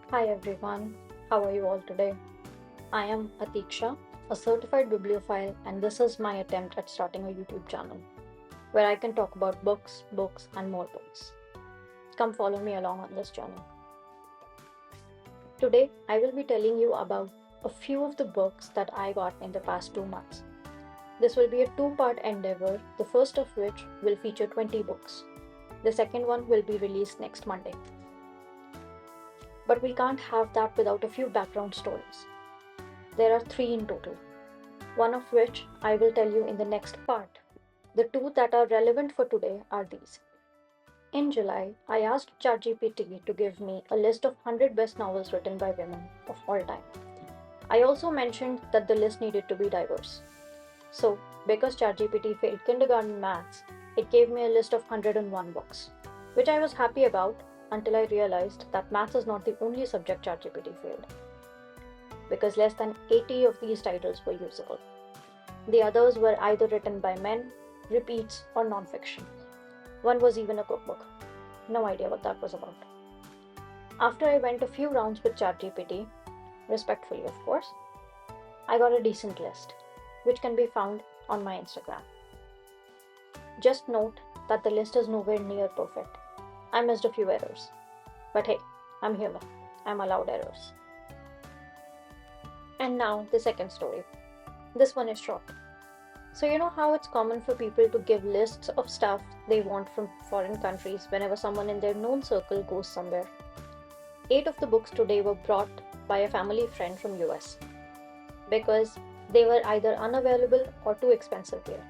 Hi everyone, how are you all today? I am Atiksha, a certified bibliophile, and this is my attempt at starting a YouTube channel where I can talk about books, and more books. Come follow me along on this journey. Today, I will be telling you about a few of the books that I got in the past 2 months. This will be a two-part endeavor, the first of which will feature 20 books. The second one will be released next Monday. But we can't have that without a few background stories. There are three in total, one of which I will tell you in the next part. The two that are relevant for today are these. In July, I asked ChatGPT to give me a list of 100 best novels written by women of all time. I also mentioned that the list needed to be diverse. So, because ChatGPT failed kindergarten maths, it gave me a list of 101 books, which I was happy about until I realized that maths is not the only subject ChatGPT failed, because less than 80 of these titles were usable. The others were either written by men, repeats, or non-fiction. One was even a cookbook. No idea what that was about. After I went a few rounds with ChatGPT, respectfully of course, I got a decent list, which can be found on my Instagram. Just note that the list is nowhere near perfect. I missed a few errors. But hey, I'm human. I'm allowed errors. And now the second story. This one is short. So you know how it's common for people to give lists of stuff they want from foreign countries whenever someone in their known circle goes somewhere. 8 of the books today were brought by a family friend from US because they were either unavailable or too expensive here.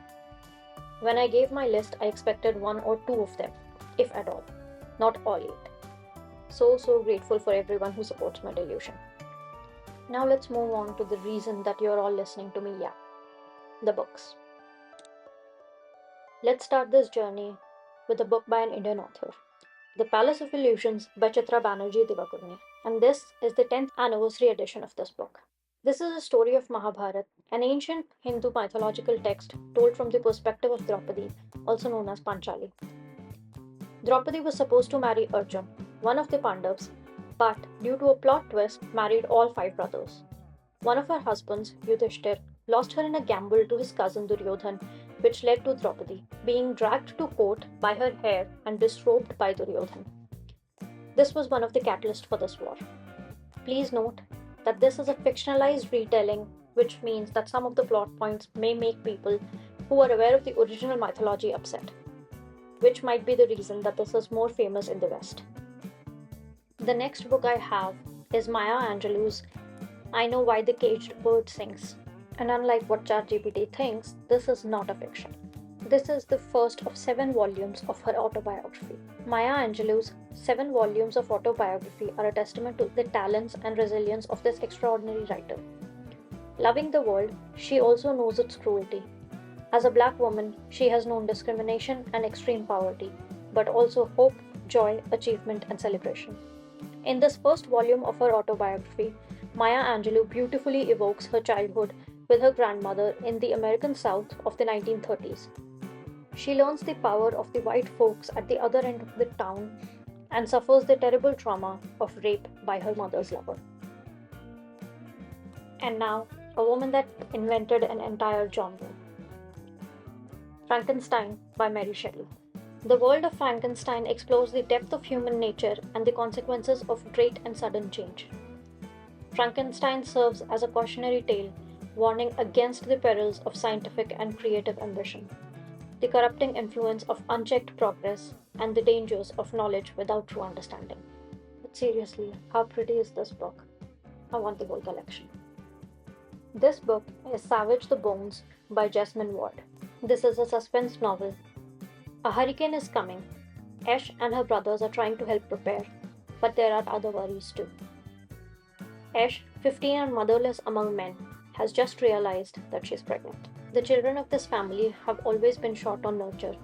When I gave my list, I expected 1 or 2 of them, if at all, not all 8. So grateful for everyone who supports my delusion. Now let's move on to the reason that you're all listening to me yap. The books. Let's start this journey with a book by an Indian author, The Palace of Illusions by Chitra Banerjee Divakurni, and this is the 10th anniversary edition of this book. This is a story of Mahabharata, an ancient Hindu mythological text told from the perspective of Draupadi, also known as Panchali. Draupadi was supposed to marry Arjun, one of the Pandavas, but due to a plot twist, married all 5 brothers. One of her husbands, Yudhishthir, lost her in a gamble to his cousin Duryodhan, which led to Draupadi being dragged to court by her hair and disrobed by Duryodhan. This was one of the catalysts for this war. Please note that this is a fictionalized retelling, which means that some of the plot points may make people who are aware of the original mythology upset, which might be the reason that this is more famous in the West. The next book I have is Maya Angelou's I Know Why the Caged Bird Sings. And unlike what ChatGPT thinks, this is not a fiction. This is the first of 7 volumes of her autobiography. Maya Angelou's 7 volumes of autobiography are a testament to the talents and resilience of this extraordinary writer. Loving the world, she also knows its cruelty. As a black woman, she has known discrimination and extreme poverty, but also hope, joy, achievement, and celebration. In this first volume of her autobiography, Maya Angelou beautifully evokes her childhood with her grandmother in the American South of the 1930s. She learns the power of the white folks at the other end of the town and suffers the terrible trauma of rape by her mother's lover. And now, a woman that invented an entire genre. Frankenstein by Mary Shelley. The world of Frankenstein explores the depth of human nature and the consequences of great and sudden change. Frankenstein serves as a cautionary tale, warning against the perils of scientific and creative ambition, the corrupting influence of unchecked progress, and the dangers of knowledge without true understanding. But seriously, how pretty is this book? I want the whole collection. This book is Savage the Bones by Jesmyn Ward. This is a suspense novel. A hurricane is coming. Ash and her brothers are trying to help prepare, but there are other worries too. Ash, 15 and motherless among men, has just realized that she's pregnant. The children of this family have always been short on nurture,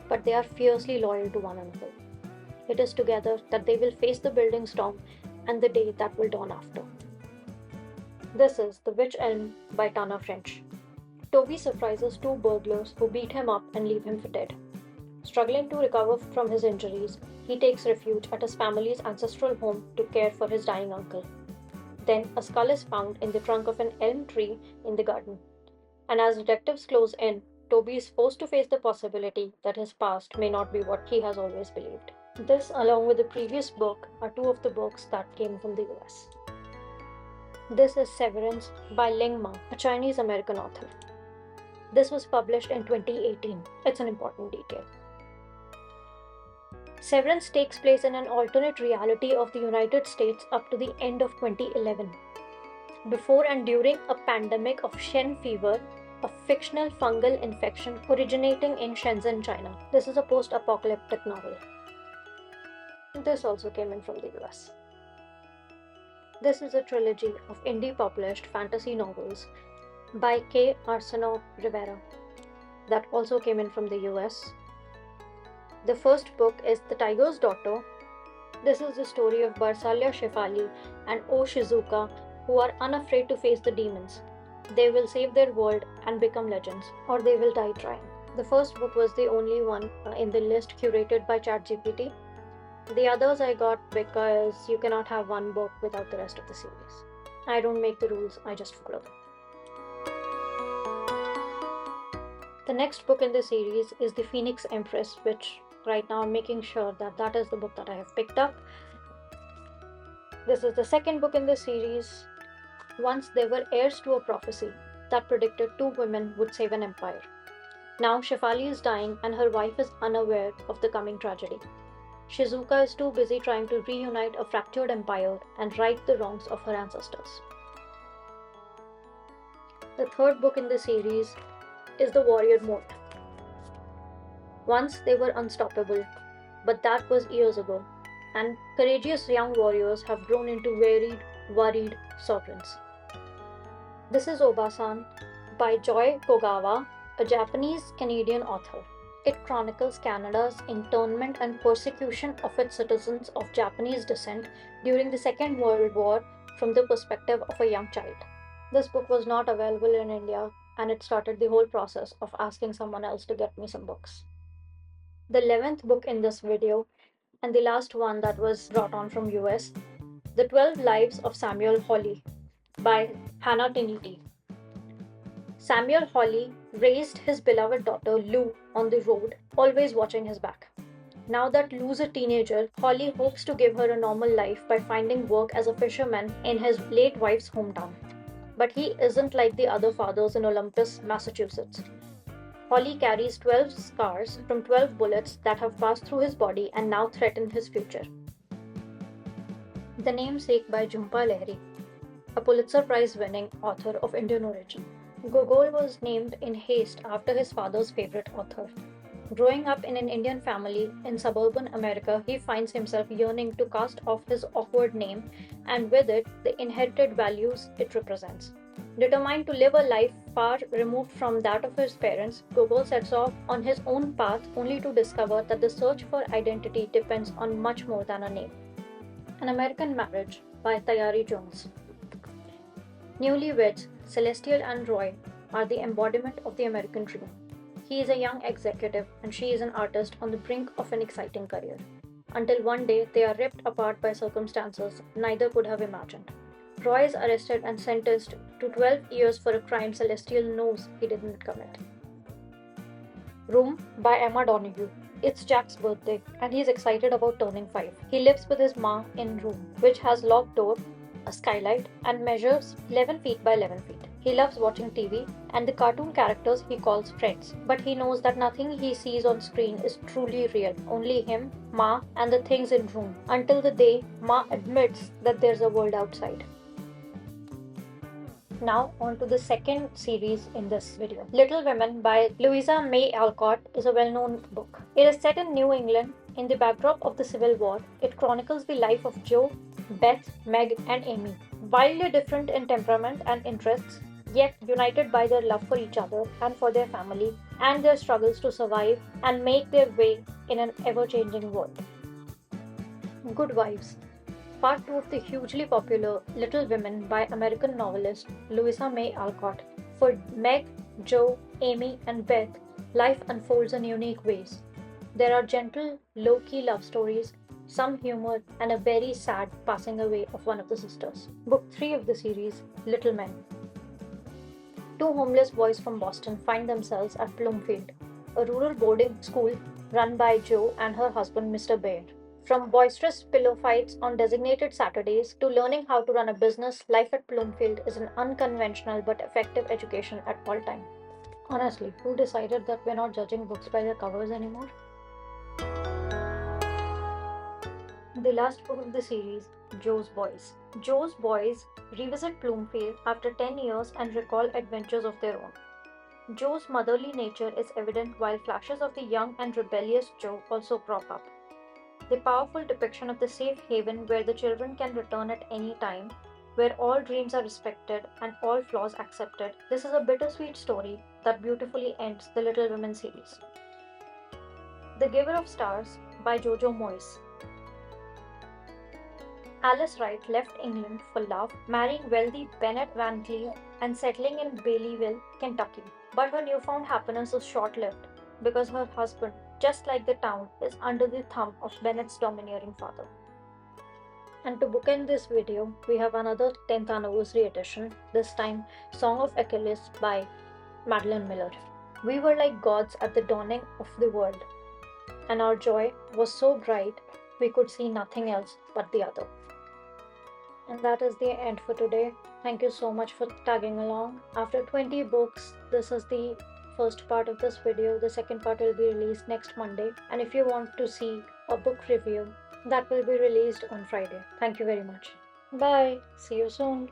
but they are fiercely loyal to one another. It is together that they will face the building storm and the day that will dawn after. This is The Witch Elm by Tana French. Toby surprises 2 burglars who beat him up and leave him for dead. Struggling to recover from his injuries, he takes refuge at his family's ancestral home to care for his dying uncle. Then, a skull is found in the trunk of an elm tree in the garden. And as detectives close in, Toby is forced to face the possibility that his past may not be what he has always believed. This, along with the previous book, are two of the books that came from the US. This is Severance by Ling Ma, a Chinese American author. This was published in 2018. It's an important detail. Severance takes place in an alternate reality of the United States up to the end of 2011. Before and during a pandemic of Shen fever, a fictional fungal infection originating in Shenzhen, China. This is a post-apocalyptic novel. This also came in from the US. This is a trilogy of indie-published fantasy novels by K. Arsenault Rivera that also came in from the US. The first book is The Tiger's Daughter. This is the story of Barsalia Shefali and O Shizuka, who are unafraid to face the demons. They will save their world and become legends, or they will die trying. The first book was the only one in the list curated by ChatGPT. The others I got because you cannot have one book without the rest of the series. I don't make the rules, I just follow them. The next book in the series is The Phoenix Empress, which right now I'm making sure that is the book that I have picked up. This is the second book in the series. Once there were heirs to a prophecy that predicted two women would save an empire. Now Shefali is dying and her wife is unaware of the coming tragedy. Shizuka is too busy trying to reunite a fractured empire and right the wrongs of her ancestors. The third book in the series is The Warrior Mode. Once they were unstoppable, but that was years ago, and courageous young warriors have grown into wearied, worried sovereigns. This is Obasan by Joy Kogawa, a Japanese-Canadian author. It chronicles Canada's internment and persecution of its citizens of Japanese descent during the Second World War from the perspective of a young child. This book was not available in India, and it started the whole process of asking someone else to get me some books. The 11th book in this video, and the last one that was brought on from US, The 12 Lives of Samuel Hawley by Hannah Tiniti. Samuel Hawley raised his beloved daughter Lou on the road, always watching his back. Now that Lou's a teenager, Hawley hopes to give her a normal life by finding work as a fisherman in his late wife's hometown. But he isn't like the other fathers in Olympus, Massachusetts. Hawley carries 12 scars from 12 bullets that have passed through his body and now threaten his future. The Namesake by Jhumpa Lahiri, a Pulitzer Prize-winning author of Indian origin. Gogol was named in haste after his father's favorite author. Growing up in an Indian family in suburban America, he finds himself yearning to cast off his awkward name and with it, the inherited values it represents. Determined to live a life far removed from that of his parents, Gogol sets off on his own path only to discover that the search for identity depends on much more than a name. An American Marriage by Tayari Jones. Newlyweds, Celestial and Roy, are the embodiment of the American dream. He is a young executive and she is an artist on the brink of an exciting career. Until one day they are ripped apart by circumstances neither could have imagined. Roy is arrested and sentenced to 12 years for a crime Celestial knows he didn't commit. Room by Emma Donoghue. It's Jack's birthday and he's excited about turning 5. He lives with his ma in room, which has locked door, a skylight, and measures 11 feet by 11 feet. He loves watching TV and the cartoon characters he calls friends, but he knows that nothing he sees on screen is truly real, only him, Ma, and the things in room, until the day Ma admits that there's a world outside. Now on to the second series in this video. Little Women by Louisa May Alcott is a well-known book. It is set in New England in the backdrop of the Civil War. It chronicles the life of Jo, Beth, Meg, and Amy. Wildly different in temperament and interests, yet united by their love for each other and for their family and their struggles to survive and make their way in an ever-changing world. Good Wives. Part 2 of the hugely popular Little Women by American novelist Louisa May Alcott. For Meg, Jo, Amy, and Beth, life unfolds in unique ways. There are gentle, low key love stories, some humor, and a very sad passing away of one of the sisters. Book 3 of the series, Little Men. Two homeless boys from Boston find themselves at Bloomfield, a rural boarding school run by Jo and her husband, Mr. Bear. From boisterous pillow fights on designated Saturdays to learning how to run a business, life at Bloomfield is an unconventional but effective education at all times. Honestly, who decided that we're not judging books by their covers anymore? The last book of the series, Jo's Boys. Jo's Boys revisit Bloomfield after 10 years and recall adventures of their own. Jo's motherly nature is evident while flashes of the young and rebellious Jo also crop up. The powerful depiction of the safe haven where the children can return at any time, where all dreams are respected and all flaws accepted. This is a bittersweet story that beautifully ends the Little Women series. The Giver of Stars by Jojo Moyes. Alice Wright left England for love, marrying wealthy Bennett Van Cleve and settling in Baileyville, Kentucky. But her newfound happiness is short lived because her husband, just like the town, is under the thumb of Bennett's domineering father. And to bookend this video, we have another 10th anniversary edition, this time Song of Achilles by Madeline Miller. We were like gods at the dawning of the world, and our joy was so bright we could see nothing else but the other. And that is the end for today. Thank you so much for tagging along. After 20 books, this is the first part of this video. The second part will be released next Monday. And if you want to see a book review, that will be released on Friday. Thank you very much. Bye. See you soon.